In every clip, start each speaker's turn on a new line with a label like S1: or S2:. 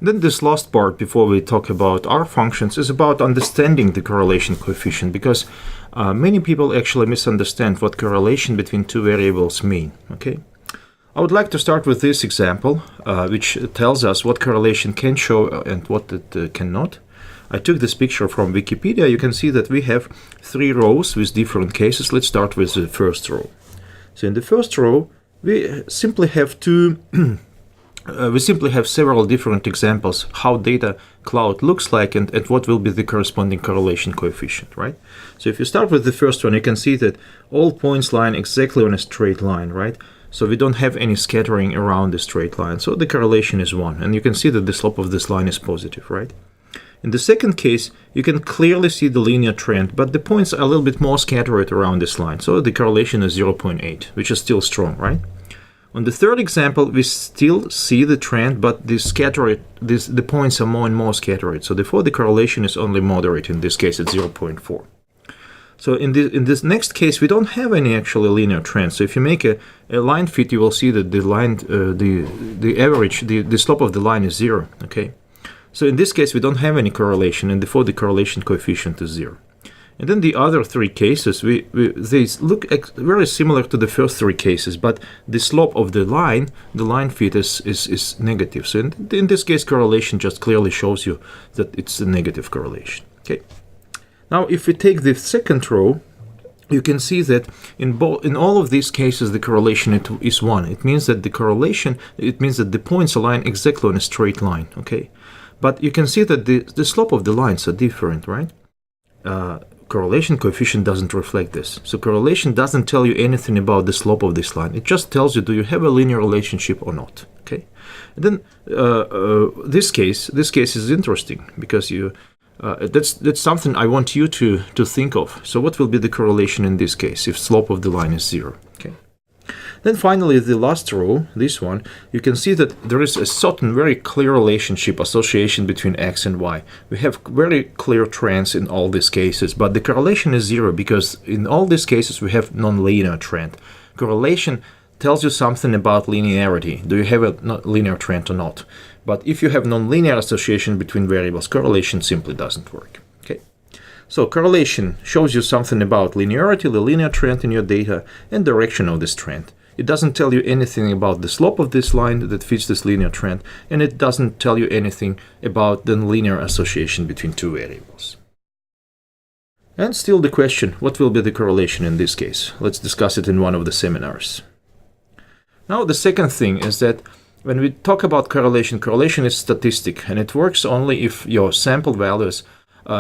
S1: Then this last part before we talk about R functions is about understanding the correlation coefficient, because many people actually misunderstand what correlation between two variables mean. Okay, I would like to start with this example, which tells us what correlation can show and what it cannot. I took this picture from Wikipedia. You can see that we have 3 rows with different cases. Let's start with the first row. So in the first row, we simply have several different examples how data cloud looks like and what will be the corresponding correlation coefficient, right? So if you start with the first one, you can see that all points lie exactly on a straight line, right? So we don't have any scattering around the straight line. So the correlation is 1. And you can see that the slope of this line is positive, right? In the second case, you can clearly see the linear trend, but the points are a little bit more scattered around this line. So the correlation is 0.8, which is still strong, right? On the third example, we still see the trend, but the points are more and more scattered. So therefore, the correlation is only moderate. In this case, it's 0.4. So in this next case, we don't have any actually linear trend. So if you make a line fit, you will see that the slope of the line is 0. Okay. So in this case, we don't have any correlation, and therefore the correlation coefficient is 0. And then the other 3 cases, they look very similar to the first 3 cases, but the slope of the line fit is negative. So in this case, correlation just clearly shows you that it's a negative correlation. Okay. Now, if we take the second row, you can see that in all of these cases, the correlation is 1. It means that the points align exactly on a straight line. Okay. But you can see that the slope of the lines are different, right? Correlation coefficient doesn't reflect this. So correlation doesn't tell you anything about the slope of this line. It just tells you, do you have a linear relationship or not? Okay. And then this case is interesting because that's something I want you to think of. So what will be the correlation in this case if slope of the line is 0? Okay. Then finally, the last row, this one, you can see that there is a certain very clear relationship, association between x and y. We have very clear trends in all these cases, but the correlation is 0 because in all these cases we have non-linear trend. Correlation tells you something about linearity. Do you have a linear trend or not? But if you have non-linear association between variables, correlation simply doesn't work. Okay. So correlation shows you something about linearity, the linear trend in your data, and direction of this trend. It doesn't tell you anything about the slope of this line that fits this linear trend, and it doesn't tell you anything about the linear association between 2 variables. And still the question, what will be the correlation in this case? Let's discuss it in one of the seminars. Now the second thing is that when we talk about correlation, correlation is statistic, and it works only if your sample values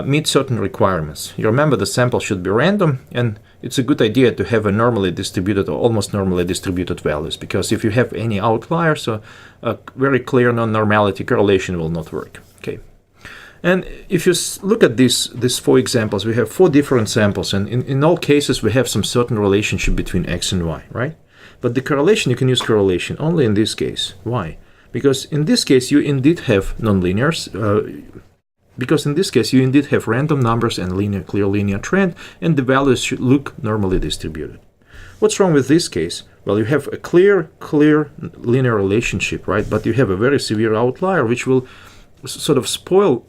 S1: meet certain requirements. You remember the sample should be random, and it's a good idea to have a normally distributed or almost normally distributed values, because if you have any outliers or a very clear non-normality, correlation will not work. Okay. And if you look at these 4 examples, we have 4 different samples, and in all cases we have some certain relationship between x and y, right? But the correlation, you can use correlation only in this case. Why? Because in this case you indeed have nonlinears. Because in this case, you indeed have random numbers and clear linear trend, and the values should look normally distributed. What's wrong with this case? Well, you have a clear linear relationship, right? But you have a very severe outlier, which will sort of spoil,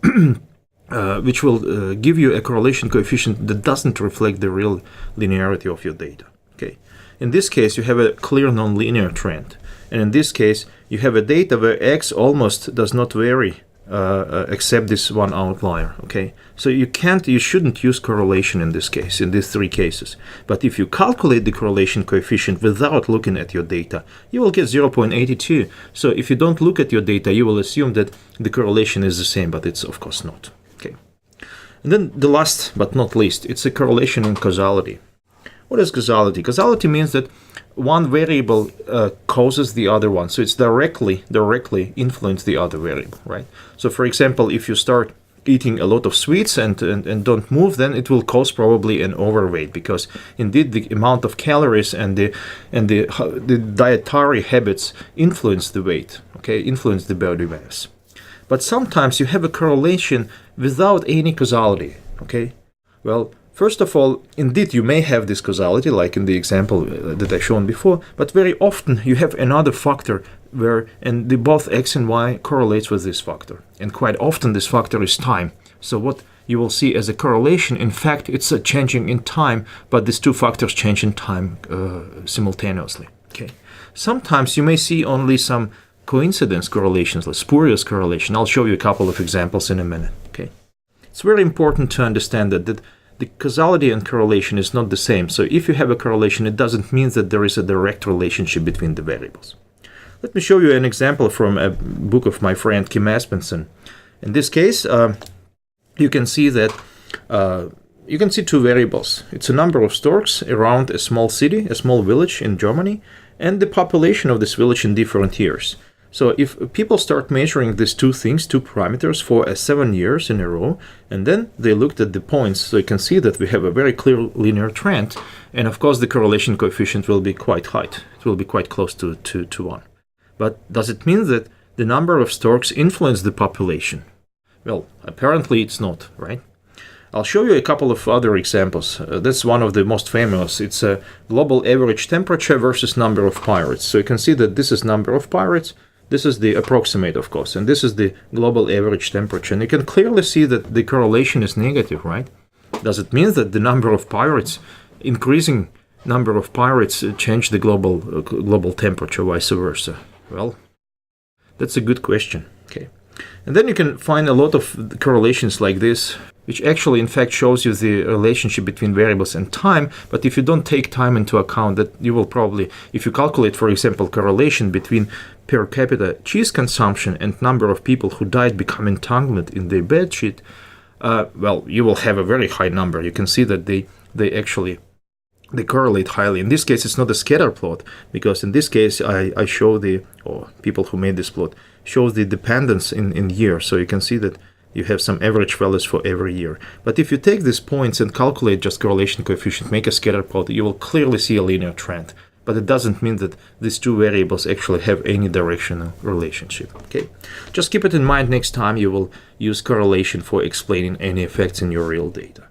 S1: which will give you a correlation coefficient that doesn't reflect the real linearity of your data. Okay. In this case, you have a clear nonlinear trend, and in this case, you have a data where x almost does not vary. Except this one outlier. Okay, so you shouldn't use correlation in this case, in these 3 cases. But if you calculate the correlation coefficient without looking at your data, you will get 0.82. So if you don't look at your data, you will assume that the correlation is the same, but it's of course not. Okay, and then the last but not least, it's a correlation in causality. What is causality? Causality means that one variable causes the other one, so it's directly influence the other variable, right? So for example, if you start eating a lot of sweets and don't move, then it will cause probably an overweight, because indeed the amount of calories and the dietary habits influence the weight, okay, influence the body mass. But sometimes you have a correlation without any causality, okay? Well, First of all, indeed, you may have this causality, like in the example that I shown before, but very often you have another factor and both x and y correlates with this factor. And quite often this factor is time. So what you will see as a correlation, in fact, it's a changing in time, but these two factors change in time simultaneously. Okay. Sometimes you may see only some coincidence correlations, like spurious correlation. I'll show you a couple of examples in a minute. Okay. It's very important to understand that the causality and correlation is not the same. So if you have a correlation, it doesn't mean that there is a direct relationship between the variables. Let me show you an example from a book of my friend Kim Aspenson. In this case, you can see that you can see two variables. It's a number of storks around a small city, a small village in Germany, and the population of this village in different years. So if people start measuring these two things, two parameters, for 7 years in a row, and then they looked at the points, so you can see that we have a very clear linear trend, and of course the correlation coefficient will be quite high. It will be quite close to 1. But does it mean that the number of storks influence the population? Well, apparently it's not, right? I'll show you a couple of other examples. That's one of the most famous. It's a global average temperature versus number of pirates. So you can see that this is number of pirates. This is the approximate, of course, and this is the global average temperature. And you can clearly see that the correlation is negative, right? Does it mean that the number of pirates, increasing number of pirates, change the global temperature, vice versa? Well, that's a good question. Okay. And then you can find a lot of correlations like this, which actually in fact shows you the relationship between variables and time. But if you don't take time into account, that you will probably, if you calculate, for example, correlation between per capita cheese consumption and number of people who died becoming entangled in their bed sheet, well, you will have a very high number. You can see that they correlate highly. In this case, it's not a scatter plot, because in this case, I show people who made this plot shows the dependence in years. So you can see that you have some average values for every year. But if you take these points and calculate just correlation coefficient, make a scatter plot, you will clearly see a linear trend. But it doesn't mean that these two variables actually have any directional relationship. Okay, just keep it in mind next time you will use correlation for explaining any effects in your real data.